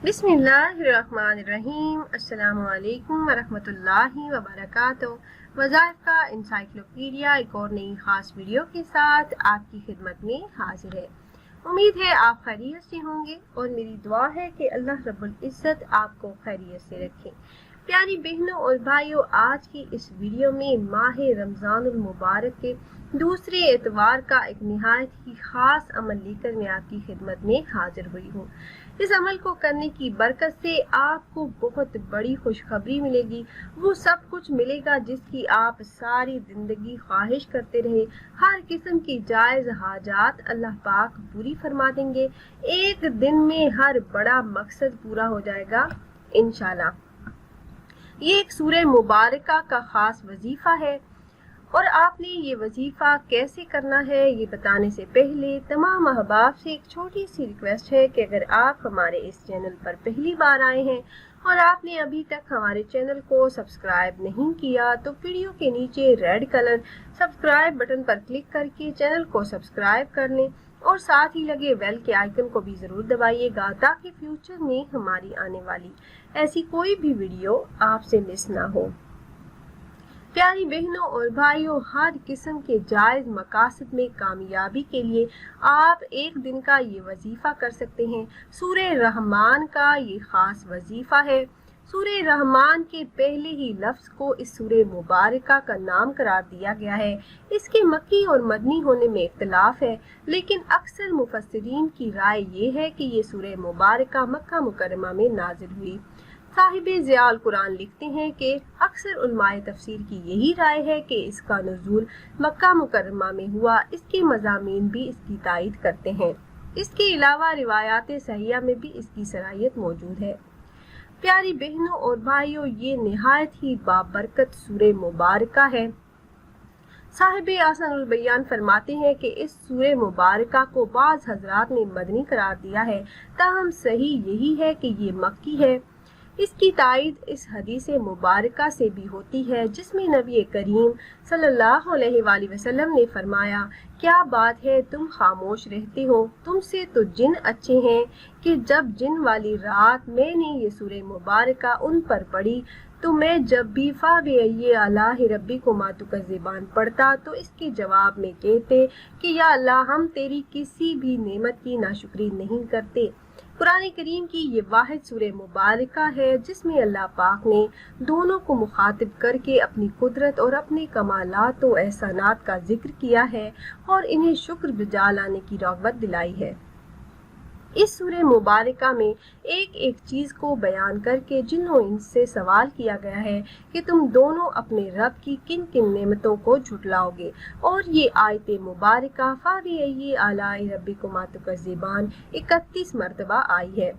बिस्मिल्लाहिर्रहमानिर्रहीम। अस्सलामुअलैकुम वरहमतुल्लाहि वबरकातुहू। वज़ाइफ का इंसाइक्लोपीडिया एक और नई ख़ास वीडियो के साथ आपकी खिदमत में हाजिर है। उम्मीद है आप खैरियत से होंगे और मेरी दुआ है कि अल्लाह रब्बुल इज़्ज़त आपको खैरियत से रखे। प्यारी बहनों और भाइयों, आज की इस वीडियो में माह रमज़ानुल मुबारक के दूसरे एतवार का एक निहायत ही ख़ास अमल लेकर मैं आपकी खिदमत में हाजिर हुई हूँ। इस अमल को करने की बरकत से आपको बहुत बड़ी खुशखबरी मिलेगी। वो सब कुछ मिलेगा जिसकी आप सारी जिंदगी ख्वाहिश करते रहे। हर किस्म की जायज़ हाजात अल्लाह पाक पूरी फरमा देंगे। एक दिन में हर बड़ा मकसद पूरा हो जाएगा इंशाल्लाह। ये एक सूरह मुबारका का ख़ास वजीफ़ा है और आपने ये वजीफ़ा कैसे करना है ये बताने से पहले तमाम अहबाब से एक छोटी सी रिक्वेस्ट है कि अगर आप हमारे इस चैनल पर पहली बार आए हैं और आपने अभी तक हमारे चैनल को सब्सक्राइब नहीं किया तो वीडियो के नीचे रेड कलर सब्सक्राइब बटन पर क्लिक करके चैनल को सब्सक्राइब कर लें और साथ ही लगे बेल के आइकन को भी ज़रूर दबाइएगा ताकि फ्यूचर में हमारी आने वाली ऐसी कोई भी वीडियो आपसे मिस ना हो। प्यारी बहनों और भाइयों, हर किस्म के जायज़ मकासद में कामयाबी के लिए आप एक दिन का ये वजीफ़ा कर सकते हैं। सूरह रहमान का ये ख़ास वजीफ़ा है। सूरह रहमान के पहले ही लफ्ज़ को इस सूरह मुबारका का नाम करार दिया गया है। इसके मक्की और मदनी होने में इख्तिलाफ है, लेकिन अक्सर मुफस्सिरीन की राय ये है कि ये सूरह मुबारका मक्का मुकर्रमा में नाज़िल हुई। साहिबे ज़ियाल कुरान लिखते हैं कि अक्सर उलमाए तफसीर की यही राय है कि इसका नुज़ूल मक्का मुकर्रमा में हुआ। इसके मज़ामीन भी इसकी तायीद करते हैं। इसके अलावा रिवायात सहिया में भी इसकी सराहियत मौजूद है। प्यारी बहनों और भाइयों, ये निहायत ही बाबरकत सूरह मुबारका है। साहिबे आसानुल बयान फरमाते हैं कि इस सूरह मुबारका को बाज़ हज़रात ने मदनी करार दिया है, ताहम सही यही है कि ये मक्की है। इसकी तायीद इस हदीस मुबारका से भी होती है जिसमें नबी करीम सल्लल्लाहु अलैहि वसल्लम ने फरमाया, क्या बात है तुम खामोश रहते हो, तुमसे तो जिन अच्छे हैं कि जब जिन वाली रात मैंने ये सूरह मुबारका उन पर पढ़ी तो मैं जब भी फ़ाबिअय्यि आलाइ रब्बिकुमा तुकज़्ज़िबान पढ़ता तो इसके जवाब में कहते कि या अल्लाह, हम तेरी किसी भी नेमत की नाशुक्री नहीं करते। कुरान करीम की ये वाहिद सूरह मुबारका है जिसमें अल्लाह पाक ने दोनों को मुखातिब करके अपनी कुदरत और अपने कमालात और एहसानात का जिक्र किया है और इन्हें शुक्र बजा लाने की रग़बत दिलाई है। इस सूरह मुबारका में एक एक चीज़ को बयान करके जिन्हों इनसे सवाल किया गया है कि तुम दोनों अपने रब की किन किन नेमतों को झुटलाओगे। और ये आयत मुबारका फ़ाबिअय्यि आलाइ रब्बिकुमा तुकज़्ज़िबान 31 मरतबा आई है।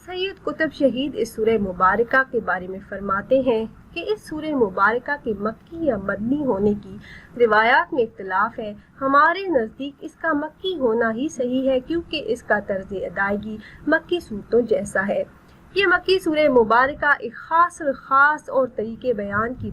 सैयद कुतुब शहीद इस सूरह मुबारका के बारे में फरमाते हैं कि इस सूरह मुबारका के मक्की या मदनी होने की रिवायात में इख्तिलाफ है। हमारे नज़दीक इसका मक्की होना ही सही है क्योंकि इसका तर्ज अदायगी मक्की सूरतों जैसा है। ये मक्की सूरह मुबारका एक ख़ास और तरीके बयान की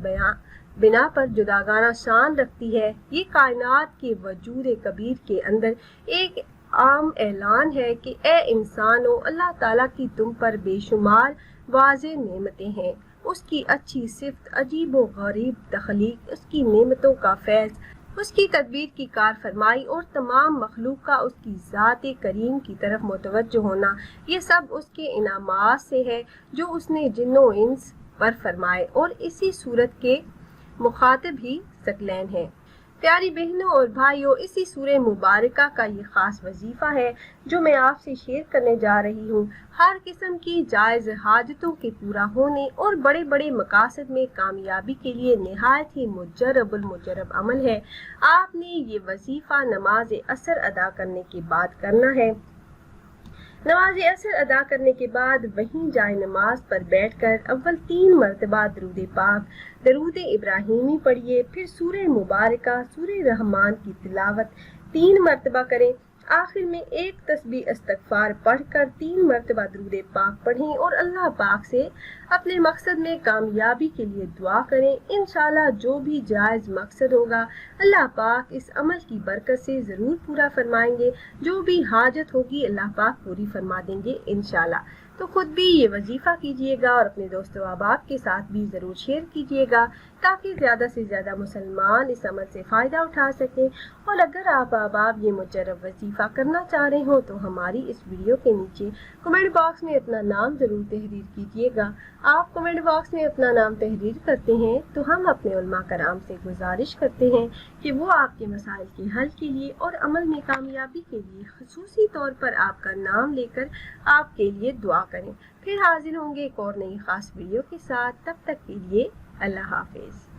बिना पर जुदागाना शान रखती है। ये कायनात के वजूद कबीर के अंदर एक आम ऐलान है कि ए इंसानो, अल्लाह ताला की तुम पर बेशुमार वाज़े नेमतें हैं। उसकी अच्छी सिफ्त, अजीब व गरीब तख्लीक, उसकी नेमतों का फैज़, उसकी तदबीर की कार फरमाई और तमाम मखलूक का उसकी ज़ात करीम की तरफ मुतवज्जो होना, ये सब उसके इनामात से है जो उसने जिन्नो इंस पर फरमाए और इसी सूरत के मुखातिब ही सकलैन हैं। प्यारी बहनों और भाइयों, इसी सूरह मुबारका का ये ख़ास वजीफ़ा है जो मैं आपसे शेयर करने जा रही हूँ। हर किस्म की जायज़ हाजतों के पूरा होने और बड़े बड़े मकासद में कामयाबी के लिए निहायत ही मुजर्रब अमल है। आपने ये वजीफ़ा नमाज असर अदा करने के बाद करना है। नमाज असर अदा करने के बाद वहीं जाए नमाज पर बैठकर अव्वल 3 मरतबा दरूद पाक, दरूद इब्राहिमी पढ़िए। फिर सूरह मुबारका, सूरह रहमान की तिलावत 3 मरतबा करें। आखिर में एक तस्बीह इस्तग़फ़ार पढ़कर 3 मरतबा दरूद पाक पढ़ें और अल्लाह पाक से अपने मकसद में कामयाबी के लिए दुआ करें। इंशाल्लाह जो भी जायज़ मकसद होगा अल्लाह पाक इस अमल की बरकत से ज़रूर पूरा फरमाएंगे। जो भी हाजत होगी अल्लाह पाक पूरी फरमा देंगे इंशाल्लाह। تو خود بھی یہ وظیفہ کیجیے گا اور اپنے دوست و احباب کے ساتھ بھی ضرور شیئر کیجیے گا تاکہ زیادہ سے زیادہ مسلمان اس عمل سے فائدہ اٹھا سکیں۔ اور اگر آپ احباب یہ مجرب وظیفہ کرنا چاہ رہے ہوں تو ہماری اس ویڈیو کے نیچے کمنٹ باکس میں اپنا نام ضرور تحریر کیجیے گا۔ آپ کمنٹ باکس میں اپنا نام تحریر کرتے ہیں تو ہم اپنے علماء کرام سے گزارش کرتے ہیں کہ وہ آپ کے مسائل کے حل کے لیے اور عمل میں کامیابی کے لیے خصوصی طور پر آپ کا نام لے کر آپ کے لیے دعا کریں۔ پھر حاضر ہوں گے ایک اور نئی خاص ویڈیو کے ساتھ، تب تک کے لیے اللہ حافظ۔